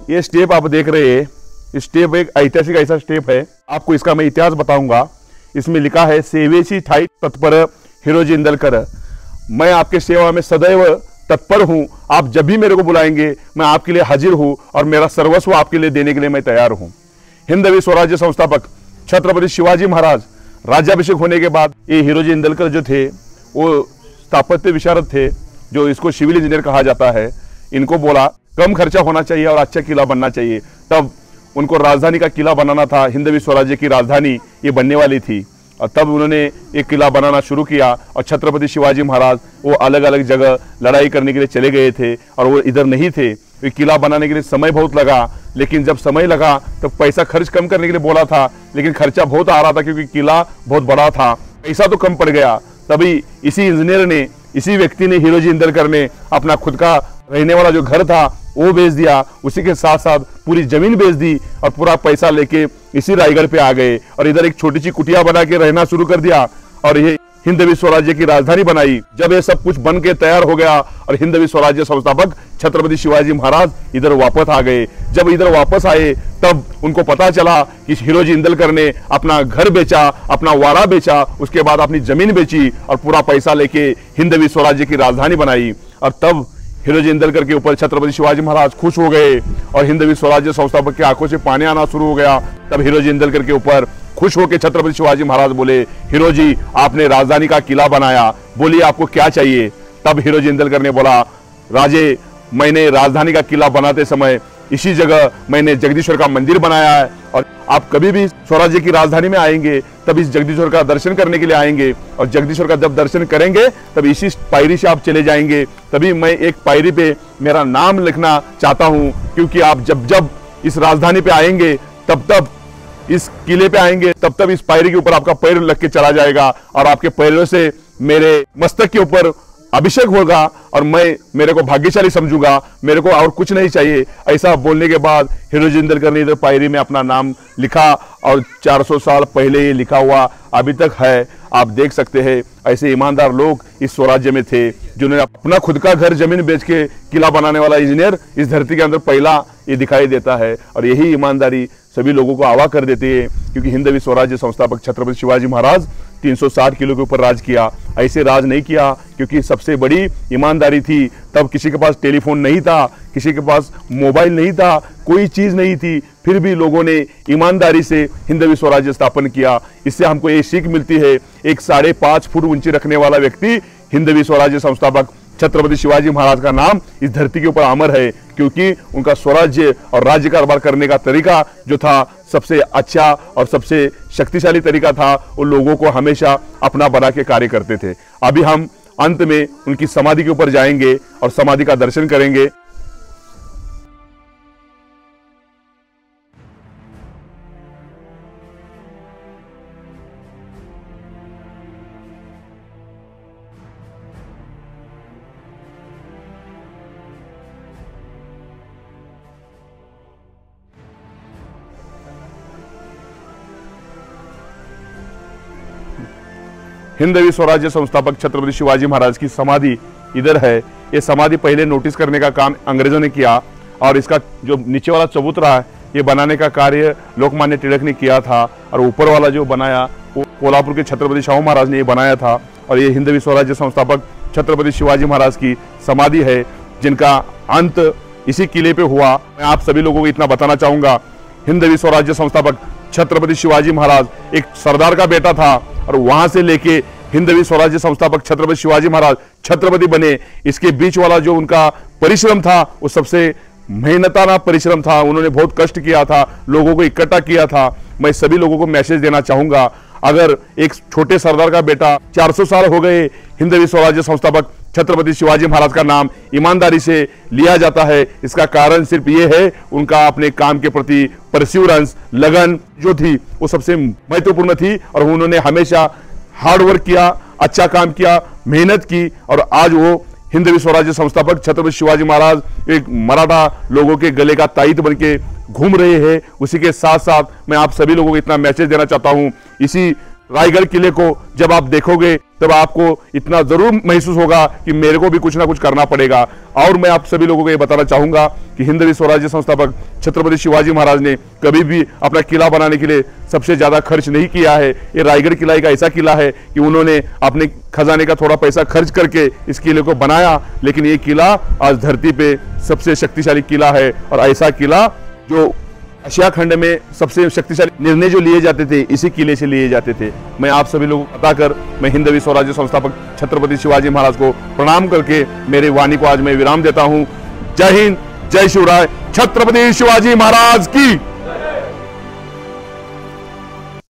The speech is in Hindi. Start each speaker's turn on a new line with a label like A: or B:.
A: ये स्टेप आप देख रहे हैं, स्टेप एक ऐतिहासिक ऐसा स्टेप है। आपको इसका मैं इतिहास बताऊंगा। इसमें लिखा है सेवेची ठाई तत्पर हिरोजी इंदलकर, मैं आपके सेवा में सदैव तत्पर हूं। आप जब भी मेरे को बुलाएंगे मैं आपके लिए हाजिर हूं और मेरा सर्वस्व आपके लिए देने के लिए मैं तैयार हूं। हिंदवी स्वराज्य संस्थापक छत्रपति शिवाजी महाराज राज्याभिषेक होने के बाद ये हिरोजी इंदलकर जो थे वो स्थापत्य विशारद थे, जो इसको सिविल इंजीनियर कहा जाता है। इनको बोला कम खर्चा होना चाहिए और अच्छा किला बनना चाहिए। तब उनको राजधानी का किला बनाना था, हिंदवी स्वराज्य की राजधानी ये बनने वाली थी। और तब उन्होंने एक किला बनाना शुरू किया और छत्रपति शिवाजी महाराज वो अलग अलग जगह लड़ाई करने के लिए चले गए थे और वो इधर नहीं थे। ये किला बनाने के लिए समय बहुत लगा, लेकिन जब समय लगा तो पैसा खर्च कम करने के लिए बोला था, लेकिन खर्चा बहुत आ रहा था क्योंकि किला बहुत बड़ा था, पैसा तो कम पड़ गया। तभी इसी इंजीनियर ने, इसी व्यक्ति ने, हिरोजी इंदलकर ने अपना खुद का रहने वाला जो घर था वो बेच दिया, उसी के साथ साथ पूरी जमीन बेच दी और पूरा पैसा लेके इसी रायगढ़ पे आ गए और इधर एक छोटी सी कुटिया बना के रहना शुरू कर दिया और ये हिंदवी स्वराज्य की राजधानी बनाई। जब ये सब कुछ बन के तैयार हो गया और हिंदवी स्वराज्य संस्थापक छत्रपति शिवाजी महाराज इधर वापस आ गए। जब इधर वापस आए तब उनको पता चला कि हिरोजी इंदलकर ने अपना घर बेचा, अपना वाड़ा बेचा, उसके बाद अपनी जमीन बेची और पूरा पैसा लेके हिंदवी स्वराज्य की राजधानी बनाई। और तब हिरोजी इंदलकर के ऊपर छत्रपति शिवाजी महाराज खुश हो गए और हिंदवी स्वराज्य संस्थापक की आंखों से पानी आना शुरू हो गया। तब हिरोजी इंदलकर के ऊपर खुश होकर छत्रपति शिवाजी महाराज बोले, हिरोजी आपने राजधानी का किला बनाया, बोलिए आपको क्या चाहिए। तब हिरोजी इंदलकर ने बोला, राजे मैंने राजधानी का किला बनाते समय इसी जगह मैंने जगदीश्वर का मंदिर बनाया है और आप कभी भी स्वराज्य की राजधानी में आएंगे तब इस जगदीश्वर का दर्शन करने के लिए आएंगे और जगदीश्वर का जब दर्शन करेंगे तब इसी पायरी से आप चले जाएंगे। तभी मैं एक पायरी पे मेरा नाम लिखना चाहता हूं, क्योंकि आप जब जब इस राजधानी पे आएंगे तब तब इस किले पे आएंगे तब तब इस पायरी के ऊपर आपका पैर लग के चला जाएगा और आपके पैरों से मेरे मस्तक के ऊपर अभिषेक होगा और मैं मेरे को भाग्यशाली समझूंगा, मेरे को और कुछ नहीं चाहिए। ऐसा बोलने के बाद हिरोजी इंदलकर ने इधर पायरी में अपना नाम लिखा और 400 साल पहले ये लिखा हुआ अभी तक है। आप देख सकते हैं ऐसे ईमानदार लोग इस स्वराज्य में थे, जिन्होंने अपना खुद का घर जमीन बेच के किला बनाने वाला इंजीनियर इस धरती के अंदर पहला ये दिखाई देता है। और यही ईमानदारी सभी लोगों को आवा कर देती है, क्योंकि हिंदवी स्वराज्य संस्थापक छत्रपति शिवाजी महाराज 360 किलो के ऊपर राज किया। ऐसे राज नहीं किया क्योंकि सबसे बड़ी ईमानदारी थी। तब किसी के पास टेलीफोन नहीं था, किसी के पास मोबाइल नहीं था, कोई चीज नहीं थी, फिर भी लोगों ने ईमानदारी से हिंदवी स्वराज्य स्थापन किया। इससे हमको ये सीख मिलती है, एक 5.5 फुट ऊंची रखने वाला व्यक्ति हिंदवी स्वराज्य संस्थापक छत्रपति शिवाजी महाराज का नाम इस धरती के ऊपर अमर है, क्योंकि उनका स्वराज्य और राज्य कारभार करने का तरीका जो था सबसे अच्छा और सबसे शक्तिशाली तरीका था। वो लोगों को हमेशा अपना बना के कार्य करते थे। अभी हम अंत में उनकी समाधि के ऊपर जाएंगे और समाधि का दर्शन करेंगे। हिंदवी स्वराज्य संस्थापक छत्रपति शिवाजी महाराज की समाधि इधर है। ये समाधि पहले नोटिस करने का काम अंग्रेजों ने किया और इसका जो नीचे वाला चबूतरा है ये बनाने का कार्य लोकमान्य तिलक ने किया था और ऊपर वाला जो बनाया वो कोल्हापुर के छत्रपति शाहू महाराज ने ये बनाया था। और ये हिंदवी स्वराज्य संस्थापक छत्रपति शिवाजी महाराज की समाधि है, जिनका अंत इसी किले पे हुआ। मैं आप सभी लोगों को इतना बताना चाहूंगा, हिंदवी स्वराज्य संस्थापक छत्रपति शिवाजी महाराज एक सरदार का बेटा था और वहां से लेके हिंदवी स्वराज्य संस्थापक छत्रपति शिवाजी महाराज छत्रपति बने। इसके बीच वाला जो उनका परिश्रम था वो सबसे मेहनताना परिश्रम था। उन्होंने बहुत कष्ट किया था, लोगों को इकट्ठा किया था। मैं सभी लोगों को मैसेज देना चाहूंगा, अगर एक छोटे सरदार का बेटा 400 साल हो गए हिंदवी स्वराज्य संस्थापक छत्रपति शिवाजी महाराज का नाम ईमानदारी से लिया जाता है, इसका कारण सिर्फ ये है उनका अपने काम के प्रति परसिवरेंस, लगन जो थी वो सबसे महत्वपूर्ण थी और उन्होंने हमेशा हार्ड वर्क किया, अच्छा काम किया, मेहनत की और आज वो हिंदवी स्वराज्य संस्थापक छत्रपति शिवाजी महाराज एक मराठा लोगों के गले का ताईत बन के घूम रहे हैं। उसी के साथ साथ मैं आप सभी लोगों को इतना मैसेज देना चाहता हूं, इसी रायगढ़ किले को जब आप देखोगे तब आपको इतना जरूर महसूस होगा कि मेरे को भी कुछ ना कुछ करना पड़ेगा। और मैं आप सभी लोगों को ये बताना चाहूंगा कि हिंदवी स्वराज्य संस्थापक छत्रपति शिवाजी महाराज ने कभी भी अपना किला बनाने के लिए सबसे ज्यादा खर्च नहीं किया है। ये रायगढ़ किला एक ऐसा किला है कि उन्होंने अपने खजाने का थोड़ा पैसा खर्च करके इस किले को बनाया, लेकिन ये किला आज धरती पे सबसे शक्तिशाली किला है। और ऐसा किला जो एशिया खंड में सबसे शक्तिशाली निर्णय जो लिए जाते थे इसी किले से लिए जाते थे। मैं आप सभी लोगों को बताकर मैं हिंदवी स्वराज्य संस्थापक छत्रपति शिवाजी महाराज को प्रणाम करके मेरी वाणी को आज मैं विराम देता हूं। जय हिंद, जय शिवराय, छत्रपति शिवाजी महाराज की।